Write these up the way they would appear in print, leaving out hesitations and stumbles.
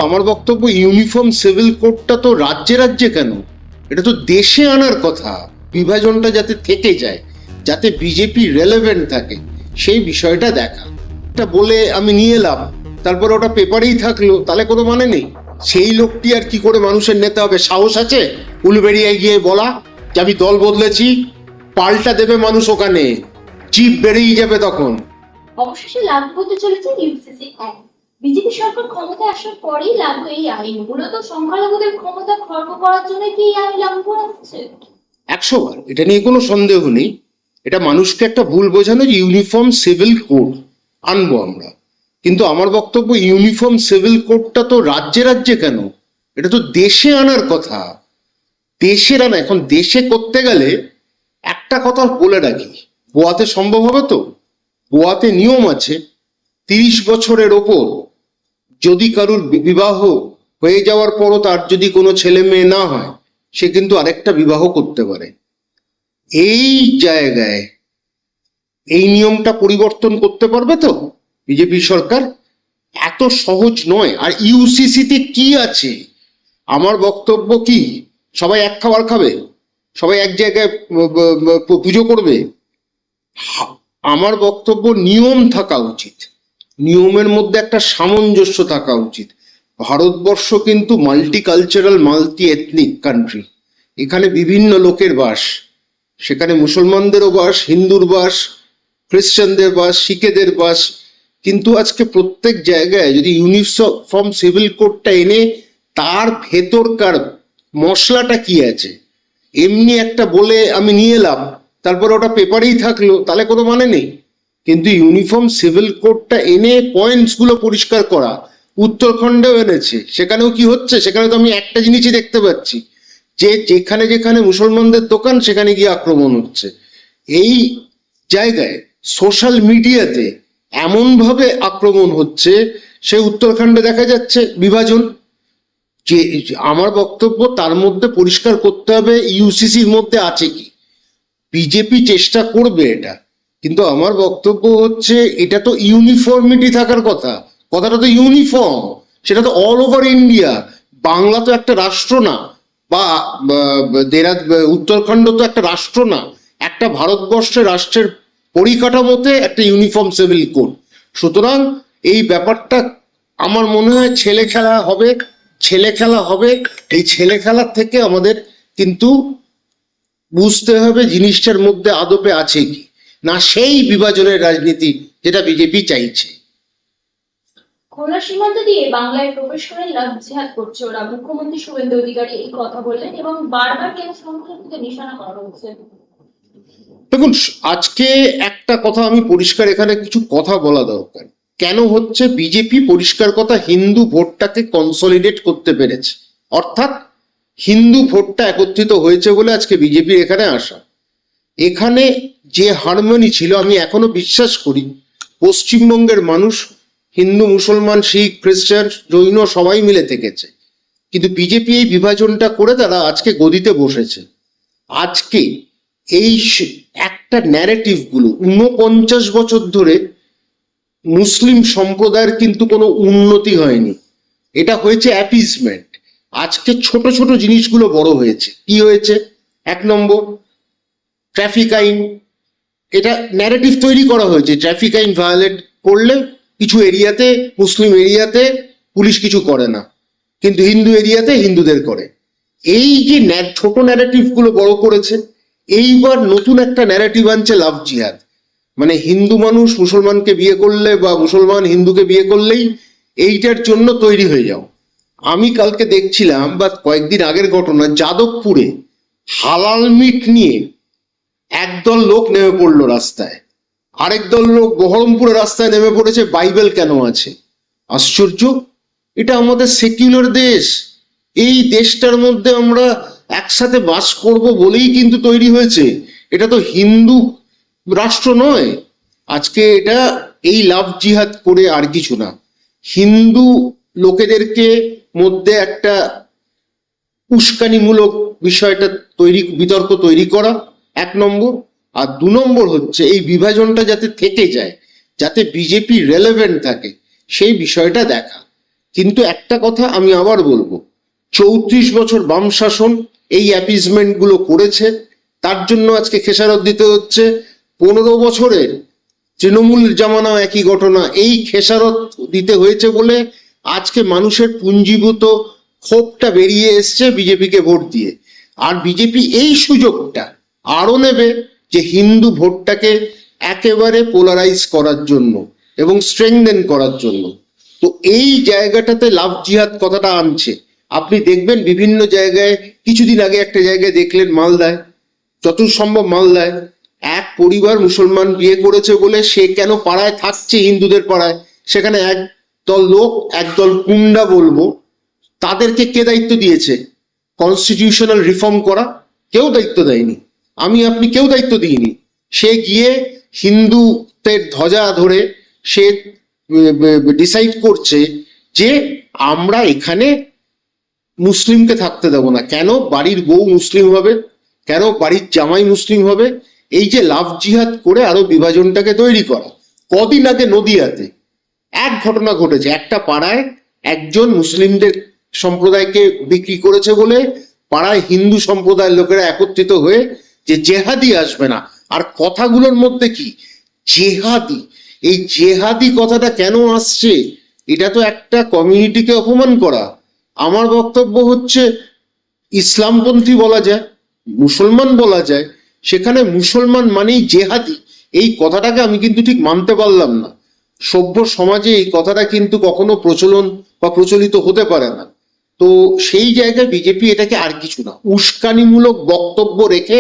আমার বক্তব্য, uniform civil কোডটা তো রাজ্যে রাজ্যে কেন, এটা তো দেশে আনার কথা। বিভাজনটা যাতে থেকে যায়, যাতে বিজেপি রেলেভেন্ট থাকে, সেই বিষয়টা দেখা। এটা বলে আমি নিয়ে এলাম, তারপরে ওটা পেপারেই থাকলো, তাহলে কোনো মানে নেই। সেই লোকটি আর কি করে মানুষের নেতা হবে? সাহস আছে উলুবেড়িয়ায় গিয়ে বলা যে আমি দল বদলেছি? পাল্টা দেবে মানুষ ওখানে, চিপ বেড়েই যাবে তখন। অবশেষে লাগু হতে চলেছে ইউসিসি অ্যাক্ট। বিজেপি সরকার ক্ষমতায় আসার পরেই লাগু এই আইন। মূলত সংখ্যালঘুদের ক্ষমতা খর্ব করার জন্য কি এই আইন লাগু করা হচ্ছে? 100 বার, এটা নিয়ে কোনো সন্দেহ নেই। এটা মানুষকে একটা ভুল বোঝানো যে ইউনিফর্ম সিভিল কোড আনবো আমরা। কিন্তু আমার বক্তব্য, ইউনিফর্ম সিভিল কোডটা তো রাজ্যে রাজ্যে কেন, এটা তো দেশে আনার কথা। দেশের আনা, এখন দেশে করতে গেলে একটা কথা বলে রাখি, গোয়াতে সম্ভব হবে তো? গোয়াতে নিয়ম আছে, 30 বছরের ওপর যদি কারুর বিবাহ হয়ে যাওয়ার পরও তার যদি কোনো ছেলে মেয়ে না হয়, সে কিন্তু আরেকটা বিবাহ করতে পারে। এই জায়গায় এই নিয়মটা পরিবর্তন করতে পারবে তো বিজেপি সরকার? এত সহজ নয়। আর ইউসিসিতে কি আছে? আমার বক্তব্য কি, সবাই এক খাবার খাবে, সবাই এক জায়গায় পুজো করবে? আমার বক্তব্য, নিয়ম থাকা উচিত, নিয়মের মধ্যে একটা সামঞ্জস্য থাকা উচিত। ভারতবর্ষ কিন্তু মাল্টিকালচারাল, মাল্টি এথনিক কান্ট্রি। এখানে বিভিন্ন লোকের বাস, সেখানে মুসলমানদেরও বাস, হিন্দুর বাস, খ্রিস্টানদের বাস, শিখেদের বাস। কিন্তু আজকে প্রত্যেক জায়গায় যদি ইউনিফর্ম সিভিল কোডটা এনে তার ভেতরকার মশলাটা কি আছে, এমনি একটা বলে আমি নিয়ে এলাম, তারপরে ওটা পেপারেই থাকলো, তাহলে কোনো মানে নেই। কিন্তু ইউনিফর্ম সিভিল কোডটা এনে পয়েন্টসগুলো পরিষ্কার করা, উত্তরাখণ্ডেও এনেছে, সেখানেও কি হচ্ছে? সেখানে তো আমি একটা জিনিসই দেখতে পাচ্ছি, যে যেখানে যেখানে মুসলমানদের দোকান সেখানে গিয়ে আক্রমণ হচ্ছে। এই জায়গায় সোশ্যাল মিডিয়াতে এমনভাবে আক্রমণ হচ্ছে, সে উত্তরাখণ্ডে দেখা যাচ্ছে বিভাজন। যে আমার বক্তব্য, তার মধ্যে পরিষ্কার করতে হবে ইউসিসির মধ্যে আছে কি। বিজেপি চেষ্টা করবে এটা, কিন্তু আমার বক্তব্য হচ্ছে এটা তো ইউনিফর্মিটি থাকার কথা। কথাটা তো ইউনিফর্ম, সেটা তো অল ওভার ইন্ডিয়া। বাংলা তো একটা রাষ্ট্র না, বা উত্তরাখণ্ড তো একটা রাষ্ট্র না। একটা ভারতবর্ষের রাষ্ট্রের পরিকাঠামোতে একটা ইউনিফর্ম সিভিল কোড। সুতরাং এই ব্যাপারটা আমার মনে হয় ছেলে খেলা হবে, ছেলে খেলা হবে। এই ছেলে খেলার থেকে আমাদের কিন্তু বুঝতে হবে জিনিসটার মধ্যে আদপে আছে কি না, সেই বিভাজনের রাজনীতি যেটা বিজেপি চাইছে। খুলনা সীমান্ত দিয়ে বাংলায় প্রবেশ করে লাভ জিহাদ করছে ওরা। মুখ্যমন্ত্রী শুভেন্দু অধিকারী এই কথা বললেন এবং বারবার কেন সংখ্যালঘুদের নিশানা করা হচ্ছে। দেখুন, আজকে একটা কথা আমি পরিষ্কার, এখানে কিছু কথা বলা দরকার। কেন হচ্ছে? বিজেপি পরিষ্কার কথা, হিন্দু ভোটটাকে কনসলিডেট করতে পেরেছে, অর্থাৎ হিন্দু ভোটটা একত্রিত হয়েছে বলে আজকে বিজেপির এখানে আসা। এখানে যে হারমোনি ছিল, আমি এখনো বিশ্বাস করি পশ্চিমবঙ্গের মানুষ হিন্দু, মুসলমান, শিখ, খ্রিস্টান, জৈন সবাই মিলে থেকেছে। কিন্তু বিজেপি এই বিভাজনটা করে তারা আজকে গদিতে বসেছে। আজকে এই একটা ন্যারেটিভগুলো 49 বছর ধরে মুসলিম সম্প্রদায়ের কিন্তু কোনো উন্নতি হয়নি, এটা হয়েছে অ্যাপিসমেন্ট। আজকে ছোট ছোট জিনিসগুলো বড় হয়েছে। কি হয়েছে? 1 নম্বর, ট্রাফিক আইন। এটা ন্যারেটিভ তৈরি করা হয়েছে, ট্রাফিক আইন ভায়োলেট করলে কিছু এরিয়াতে, মুসলিম এরিয়াতে পুলিশ কিছু করে না, কিন্তু হিন্দু এরিয়াতে হিন্দুদের করে। এই যে ছোট ন্যারেটিভগুলো বড় করেছে, এইবার নতুন একটা ন্যারেটিভ আনছে লাভ জিহাদ। মানে হিন্দু মানুষ মুসলমানকে বিয়ে করলে বা মুসলমান হিন্দুকে বিয়ে করলেই এইটার জন্য তৈরি হয়ে যাও। আমি কালকে দেখছিলাম, বা কয়েকদিন আগের ঘটনা, যাদবপুরে হালাল মিট নিয়ে একদল লোক নেমে পড়লো রাস্তায়, আরেক দল লোক বহরমপুরের রাস্তায় নেমে পড়েছে বাইবেল কেন আছে। আশ্চর্য! এটা আমাদের সেকুলার দেশ, এই দেশটার মধ্যে আমরা একসাথে বাস করব বলেই কিন্তু তৈরি হয়েছে। এটা তো হিন্দু রাষ্ট্র নয়। আজকে এটা এই লাভ জিহাদ করে আর কিছু না, হিন্দু লোকেদেরকে মধ্যে একটা উস্কানিমূলক বিষয়টা তৈরি, বিতর্ক তৈরি করা 1 নম্বর। আর 2 নম্বর হচ্ছে এই বিভাজনটা যাতে থেকে যায়, যাতে বিজেপি রেলেভেন্ট থাকে, সেই বিষয়টা দেখা। কিন্তু একটা কথা আমি আবার বলবো, 34 বছর বাম শাসন এই অ্যাপিজমেন্ট গুলো করেছে, তার জন্য আজকে খেসারত দিতে হচ্ছে। 15 বছরের তৃণমূল জামানাও একই ঘটনা, এই খেসারত দিতে হয়েছে বলে আজকে মানুষের পুঞ্জীভূত ক্ষোভটা বেরিয়ে এসছে বিজেপিকে ভোট দিয়ে। আর বিজেপি এই সুযোগটা আরো নেবে যে হিন্দু ভোটটাকে একেবারে পোলারাইজ করার জন্য এবং স্ট্রেংথেন করার জন্য। তো এই জায়গাটাতে লাভ জিহাদ কথাটা আনছে। আপনি দেখবেন বিভিন্ন জায়গায়, কিছুদিন আগে একটা জায়গায় দেখলেন মালদায়, যতদূর সম্ভব মালদায় এক পরিবার মুসলমান বিয়ে করেছে বলে সে কেন পাড়ায় থাকছে হিন্দুদের পাড়ায়, সেখানে একদল লোক, একদল কুন্ডা বলবো, তাদেরকে কে দায়িত্ব দিয়েছে কনস্টিটিউশনাল রিফর্ম করা? কেউ দায়িত্ব দেয়নি, আমি আপনি কেউ দায়িত্ব দিইনি। সে গিয়ে হিন্দুদের ধ্বজা ধরে সে ডিসাইড করছে যে আমরা এখানে মুসলিমকে থাকতে দেবো না। কেন? বাড়ির বউ মুসলিম হবে, কেন বাড়ির জামাই মুসলিম হবে? এই যে লাভ জিহাদ করে আরো বিভাজনটাকে তৈরি করা। কদিন আগে নদিয়াতে এক ঘটনা ঘটেছে, একটা পাড়ায় একজন মুসলিমদের সম্প্রদায়কে বিক্রি করেছে বলে পাড়ায় হিন্দু সম্প্রদায়ের লোকেরা একত্রিত হয়ে যে জেহাদি আসবে না। আর কথাগুলোর মধ্যে কি জেহাদি, এই জেহাদি কথাটা কেন আসছে? এটা তো একটা কমিউনিটিকে অপমান করা। আমার বক্তব্য হচ্ছে ইসলামপন্থী বলা যায়, মুসলমান বলা যায়, সেখানে মুসলমান মানেই জেহাদি, এই কথাটাকে আমি কিন্তু ঠিক মানতে পারলাম না। সভ্য সমাজে এই কথাটা কিন্তু কখনো প্রচলন বা প্রচলিত হতে পারে না। তো সেই জায়গায় বিজেপি এটাকে আর কিছু না, উস্কানিমূলক বক্তব্য রেখে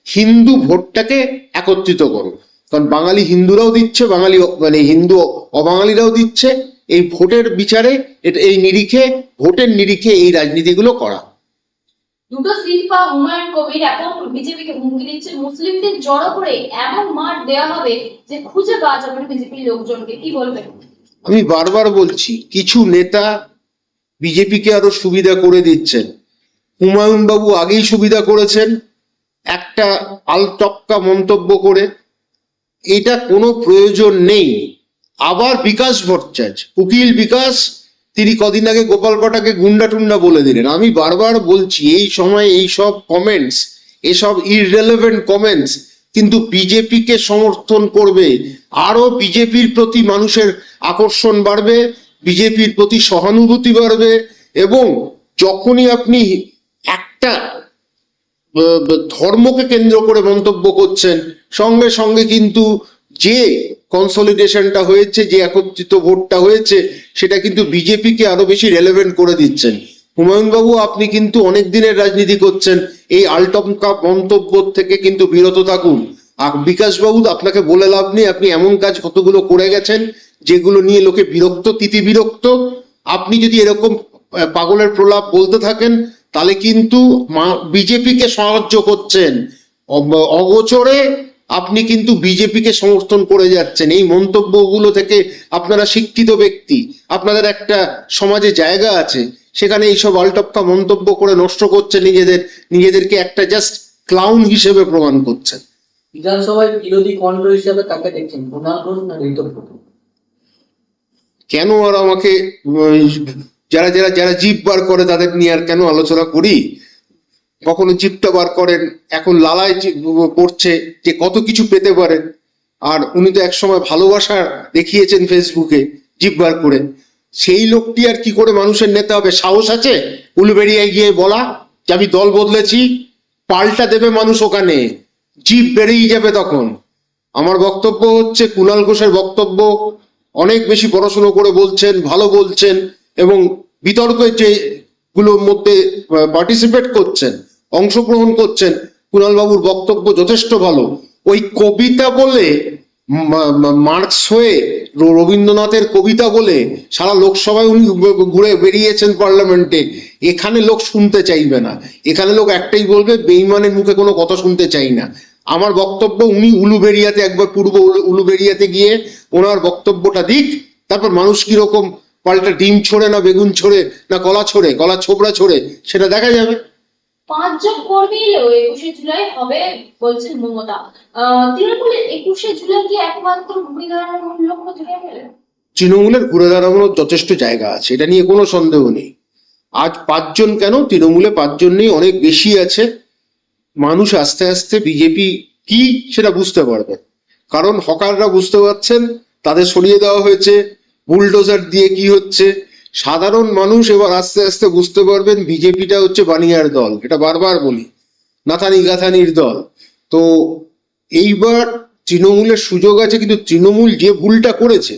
হিন্দু ভোটটাকে একত্রিত করো। কারণ বাঙালি হিন্দুরাও দিচ্ছে, বাঙালি মানে হিন্দু অবাঙালিরাও দিচ্ছে, এই ভোটের বিচারে এটা, এই নিরিখে, ভোটের নিরিখে এই রাজনীতিগুলো করা। দুটো সিট পা হুমায়ুন কবির এখন বিজেপিকে হুমকি দিচ্ছে মুসলিমদের জড়ো করে এমন মাঠ দেওয়া হবে যে খুঁজে পাওয়া যাবে না বিজেপির লোকজনকে। কি বলবেন? আমি বারবার বলছি, কিছু নেতা বিজেপিকে আরো সুবিধা করে দিচ্ছেন। হুমায়ুন বাবু আগেই সুবিধা করেছেন একটা আলটপকা মন্তব্য করে, এটা কোনো প্রয়োজন নেই। আবার বিকাশ ভট্টাচার্য, উকিল বিকাশ, তিনি কদিন আগে গোপাল পাটাকে গুন্ডা টুন্ডা বলে দিলেন। আমি বারবার বলছি এই সময় এই সব কমেন্টস, এসব ইররেলেভেন্ট কমেন্টস কিন্তু বিজেপিকে সমর্থন করবে, আরো বিজেপির প্রতি মানুষের আকর্ষণ বাড়বে, বিজেপির প্রতি সহানুভূতি বাড়বে। এবং যখনই আপনি একটা ধর্মকে কেন্দ্র করে মন্তব্য করছেন, সঙ্গে সঙ্গে কিন্তু যে কনসলিডেশনটা হয়েছে, যে একত্রিত ভোটটা হয়েছে, সেটা কিন্তু বিজেপিকে আরো বেশি রেলেভেন্ট করে দিচ্ছেন। হুমায়ুন বাবু, আপনি কিন্তু অনেক দিনের রাজনীতি করছেন, এই আলটপকা মন্তব্য থেকে কিন্তু বিরত থাকুন। আর বিকাশ বাবু, আপনাকে বলে লাভ নেই, আপনি এমন কাজ কতগুলো করে গেছেন যেগুলো নিয়ে লোকে বিরক্ত, তিতি বিরক্ত। আপনি যদি এরকম পাগলের প্রলাপ বলতে থাকেন তাহলে কিন্তু বিজেপিকে সাহায্য করছেন, অগোচরে আপনি কিন্তু বিজেপিকে সমর্থন করে যাচ্ছেন। এই মন্তব্যগুলো থেকে আপনারা শিক্ষিত ব্যক্তি, আপনাদের একটা সমাজে জায়গা আছে, সেখানে এইসব আলটপকা মন্তব্য করে নষ্ট করছেন নিজেদেরকে একটা জাস্ট ক্লাউন হিসেবে প্রমাণ করছেন। বিধানসভায় বিরোধী কণ্ঠ হিসেবে কাকে দেখছেন, কুণাল ঘোষ না ঋতু? কেন আর আমাকে যারা যারা যারা জিভ বার করে তাদের নিয়ে আর কেন আলোচনা করি? কখনো জিভটা বার করেন, এখন লালায় পড়ছে যে কত কিছু পেতে পারেন। আর উনি তো একসময় ভালোবাসা দেখিয়েছেন ফেসবুকে জিভ বার করে। সেই লোকটি আর কি করে মানুষের নেতা হবে? সাহস আছে উলুবেড়িয়ায় গিয়ে বলা যে আমি দল বদলেছি? পাল্টা দেবে মানুষ ওখানে, জিভ বেরিয়ে যাবে তখন। আমার বক্তব্য হচ্ছে, কুণাল ঘোষের বক্তব্য অনেক বেশি পড়াশুনো করে বলছেন, ভালো বলছেন, এবং বিতর্কে যেগুলোর মধ্যে পার্টিসিপেট করছেন, অংশগ্রহণ করছেন, কুণাল বাবুর বক্তব্য যথেষ্ট ভালো। ওই কবিতা বলে মার্কস হয়ে, রবীন্দ্রনাথের কবিতা বলে সারা লোকসভায় উনি ঘুরে বেরিয়েছেন পার্লামেন্টে। এখানে লোক শুনতে চাইবে না, এখানে লোক একটাই বলবে, বেঈমানের মুখে কোনো কথা শুনতে চাই না। আমার বক্তব্য, উনি উলুবেড়িয়াতে একবার পূর্ব উলুবেড়িয়াতে গিয়ে ওনার বক্তব্যটা দিক, তারপর মানুষ কিরকম পাল্টা ডিম ছোড়ে না বেগুন ছোড়ে না কলা ছোড়ে, কলা ছোবড়া ছোড়ে, সেটা দেখা যাবে। 5 জন কর্মী এলো 21শে জুলাই হবে বলছেন মমতা। তৃণমূলের 21শে জুলাই কি একমাত্র ভূমিধারণের মূল লক্ষ্য ধরে গেলেন? তৃণমূলের ঘুরে দাঁড়ানোর যথেষ্ট জায়গা আছে, এটা নিয়ে কোনো সন্দেহ নেই। আজ 5 জন কেন, তৃণমূলে 5 জন নেই, অনেক বেশি আছে। মানুষ আস্তে আস্তে বিজেপি কি সেটা বুঝতে পারবে, কারণ হকাররা বুঝতে পারছেন তাদের সরিয়ে দেওয়া হয়েছে, বুলডোজার দিয়ে কি হচ্ছে। সাধারণ মানুষ এবার আস্তে আস্তে বুঝতে পারবেন বিজেপিটা হচ্ছে বানিয়ার দল, এটা বারবার বলি, নাথানি গাথানির দল। তো এইবার তৃণমূলের সুযোগ আছে, কিন্তু তৃণমূল যে ভুলটা করেছে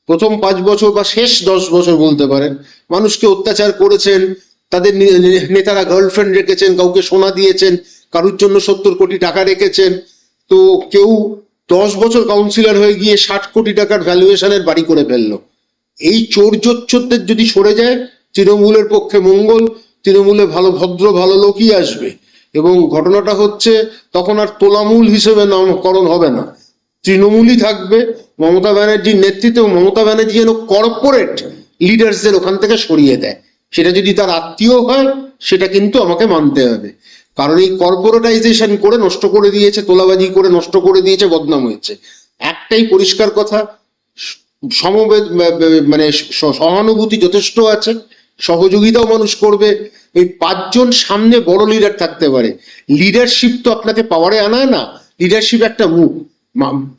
প্রথম 5 বছর বা শেষ 10 বছর বলতে পারেন, মানুষকে অত্যাচার করেছেন, তাদের নেতারা গার্লফ্রেন্ড রেখেছেন, কাউকে সোনা দিয়েছেন, কারুর জন্য 70 কোটি টাকা রেখেছেন। তো কেউ 10 বছর কাউন্সিলর হয়ে গিয়ে 60 কোটি টাকার ভ্যালুয়েশনের বাড়ি করে ফেললো। এই চোর জোচ্চোরদের যদি সরে যায় তৃণমূলের পক্ষে মঙ্গল, তৃণমূলে ভালো ভদ্র ভালো লোকই আসবে। এবং ঘটনাটা হচ্ছে তখন আর তোলামূল হিসেবে নামকরণ হবে না, তৃণমূলই থাকবে মমতা ব্যানার্জির নেতৃত্বে। মমতা ব্যানার্জি যেন কর্পোরেট লিডার্সদের ওখান থেকে সরিয়ে দেয়, সেটা যদি তার আত্মীয় হয় সেটা কিন্তু আমাকে মানতে হবে। কারণ এই কর্পোরেটাইজেশন করে নষ্ট করে দিয়েছে, তোলাবাজি করে নষ্ট করে দিয়েছে, বদনাম হয়েছে। একটাই পরিষ্কার কথা, সমবেত মানে সহানুভূতি যথেষ্ট আছে, সহযোগিতাও মানুষ করবে। এই 5 জন সামনে বড় লিডার থাকতে পারে। লিডারশিপ তো আপনাকে পাওয়ারে আনায় না, লিডারশিপ একটা মুখ,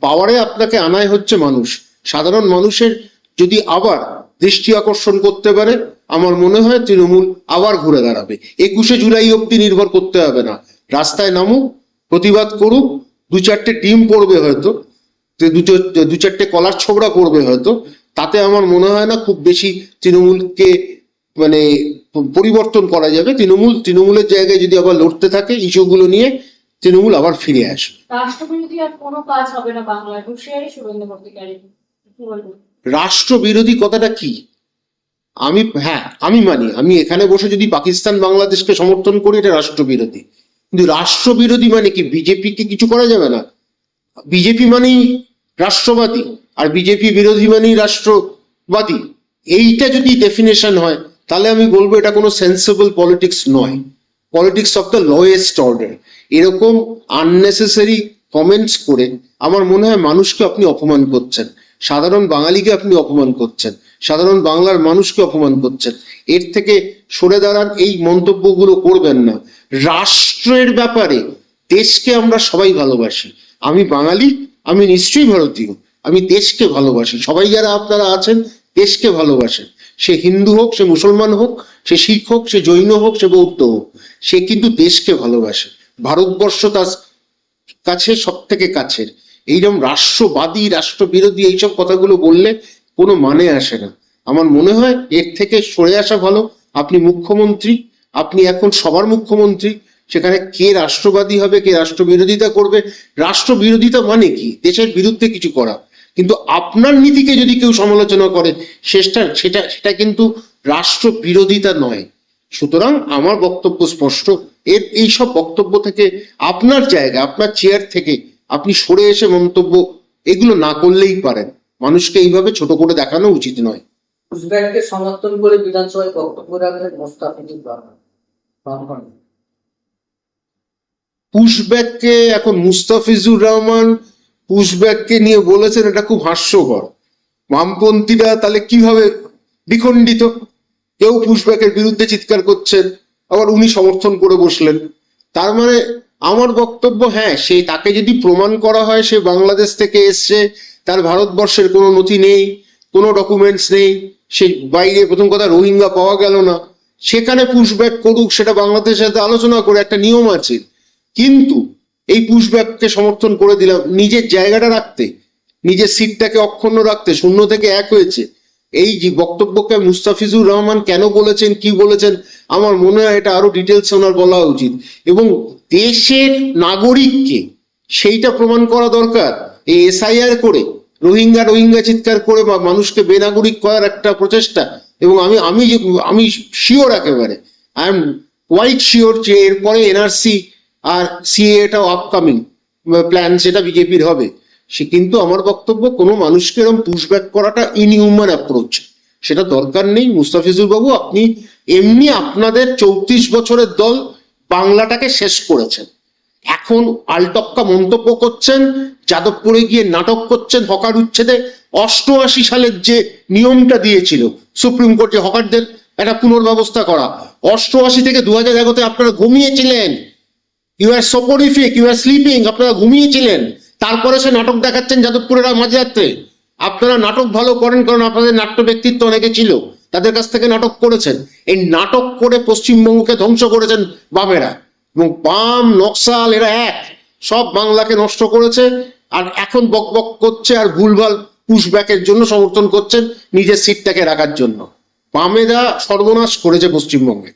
পাওয়ারে আপনাকে আনায় হচ্ছে মানুষ। সাধারণ মানুষের যদি আবার দৃষ্টি আকর্ষণ করতে পারে, আমার মনে হয় তৃণমূল আবার ঘুরে দাঁড়াবে। 21শে জুলাই অব্দি নির্ভর করতে হবে না, রাস্তায় নামুক, প্রতিবাদ করুক, 2-4টে টিম পড়বে হয়তো, 2-4টে কলার ছোবড়া করবে হয়তো, তাতে আমার মনে হয় না খুব বেশি তৃণমূলকে মানে পরিবর্তন করা যাবে। তৃণমূলের জায়গায় যদি আবার লড়তে থাকে ইস্যুগুলো নিয়ে, তৃণমূল আবার ফিরে আসবে। রাষ্ট্রবিরোধী আর কোনো কাজ হবে না বাংলায়, হুঁশিয়ারি শুভেন্দু অধিকারী, কি বলবেন? রাষ্ট্রবিরোধী কথাটা কি? আমি মানি, আমি এখানে বসে যদি পাকিস্তান বাংলাদেশকে সমর্থন করি এটা রাষ্ট্রবিরোধী। কিন্তু রাষ্ট্রবিরোধী মানে কি? বিজেপিকে কিছু করা যাবে না? বিজেপি মানেই রাষ্ট্রবাদী, আর বিজেপি বিরোধী মানেই রাষ্ট্রবাদী। এইটা যদি ডেফিনেশন হয় তাহলে আমি বলবো এটা কোনো সেন্সেবল পলিটিক্স নয়, politics of the lowest order. এরকম আননেসেসারি কমেন্টস করে আমার মনে হয় মানুষকে আপনি অপমান করছেন, সাধারণ বাঙালিকে আপনি অপমান করছেন, সাধারণ বাংলার মানুষকে অপমান করছেন। এর থেকে সরে দাঁড়ান, এই মন্তব্যগুলো করবেন না। রাষ্ট্রের ব্যাপারে দেশকে আমরা সবাই ভালোবাসি, আমি বাঙালি, আমি নিশ্চয়ই ভারতীয়, আমি দেশকে ভালোবাসি। সবাই যারা আপনারা আছেন দেশকে ভালোবাসেন, সে হিন্দু হোক, সে মুসলমান হোক, সে শিখ হোক, সে জৈন হোক, সে বৌদ্ধ হোক, সে কিন্তু দেশকে ভালোবাসে। ভারতবর্ষ তার কাছে সব থেকে কাছের। এইরকম রাষ্ট্রবাদী রাষ্ট্রবিরোধী এইসব কথাগুলো বললে কোনো মানে আসে না। আমার মনে হয় এর থেকে সরে আসা ভালো। আপনি মুখ্যমন্ত্রী, আপনি এখন সবার মুখ্যমন্ত্রী, সেখানে কে রাষ্ট্রবাদী হবে, কে রাষ্ট্রবিরোধিতা করবে। রাষ্ট্রবিরোধিতা মানে কি? দেশের বিরুদ্ধে কিছু করা। কিন্তু আপনার নীতিকে যদি কেউ সমালোচনা করে সেটা কিন্তু রাষ্ট্রবিরোধিতা নয়। সুতরাং আমার বক্তব্য স্পষ্ট, এইসব বক্তব্য থেকে আপনার জায়গা, আপনার চেয়ার থেকে আপনি সরে এসে মন্তব্য এগুলো না করলেই পারেন। মানুষকে এইভাবে ছোট করে দেখানো উচিত নয়। পুশব্যাককে সমর্থন করে বিধানসভায় বক্তব্য রাখলেন মোস্তাফিজুর রহমান। পুশব্যাককে এখন মুস্তাফিজুর রহমান পুশব্যাককে নিয়ে বলেছেন, এটা খুব হাস্যকর। বামপন্থীরা তাহলে কিভাবে দ্বিখণ্ডিত? কেউ পুশব্যাকের বিরুদ্ধে চিৎকার করছেন, আবার উনি সমর্থন করে বসলেন। তার মানে আমার বক্তব্য, হ্যাঁ, তাকে যদি প্রমাণ করা হয় সে বাংলাদেশ থেকে এসছে, তার ভারতবর্ষের কোনো নথি নেই, কোনো ডকুমেন্টস নেই, সে বাইরে, প্রথম কথা রোহিঙ্গা পাওয়া গেল না, সেখানে পুশব্যাক করুক, সেটা বাংলাদেশের সাথে আলোচনা করে, একটা নিয়ম আছে। কিন্তু এই পুশব্যাককে সমর্থন করে দিলাম নিজের জায়গাটা রাখতে, নিজের সিটটাকে অক্ষুণ্ণ রাখতে, 0 থেকে 1 হয়েছে। এই যে বক্তব্যকে মুস্তাফিজুর রহমান কেন বলেছেন, কি বলেছেন, আমার মনে হয় এটা আরো ডিটেলস ওনার বলা উচিত। এবং দেশের নাগরিককে সেইটা প্রমাণ করা দরকার। এই এসআইআর করে রোহিঙ্গা চিৎকার করে বা মানুষকে বেনাগরিক করার একটা প্রচেষ্টা। এবং আমি শিওর, একেবারে আই এম কোয়াইট শিওর যে এরপরে এনআরসি আর সিএ এটাও আপকামিং প্ল্যান, সেটা বিজেপির হবে। সে কিন্তু আমার বক্তব্য, কোনো মানুষকে এরকম পুশব্যাক করাটা ইনহিউম্যান অ্যাপ্রোচ, সেটা দরকার নেই। মুস্তাফিজুর বাবু, আপনি এমনি আপনাদের 34 বছরের দল বাংলাটাকে শেষ করেছেন, এখন আলটপকা মন্তব্য করছেন, যাদবপুরে গিয়ে নাটক করছেন হকার উচ্ছেদে। 88 সালের যে নিয়মটা দিয়েছিল সুপ্রিম কোর্টে হকারদের একটা পুনর্ব্যবস্থা করা, 88 থেকে 2011-তে আপনারা ঘুমিয়েছিলেন। You are soporific, you are sleeping, আপনারা ঘুমিয়েছিলেন। তারপরে সে নাটক দেখাচ্ছেন যাদবপুরের মাঝরাত্রে। আপনারা নাটক ভালো করেন কারণ আপনাদের নাট্য ব্যক্তিত্ব অনেকে ছিল, তাদের কাছ থেকে নাটক করেছেন। এই নাটক করে পশ্চিমবঙ্গকে ধ্বংস করেছেন বামেরা, এবং বাম নকশাল এরা এক, সব বাংলাকে নষ্ট করেছে। আর এখন বক বক করছে আর ভুলভাল পুশব্যাকের জন্য সমর্থন করছেন নিজের সিটটাকে রাখার জন্য। বামেরা সর্বনাশ করেছে পশ্চিমবঙ্গে।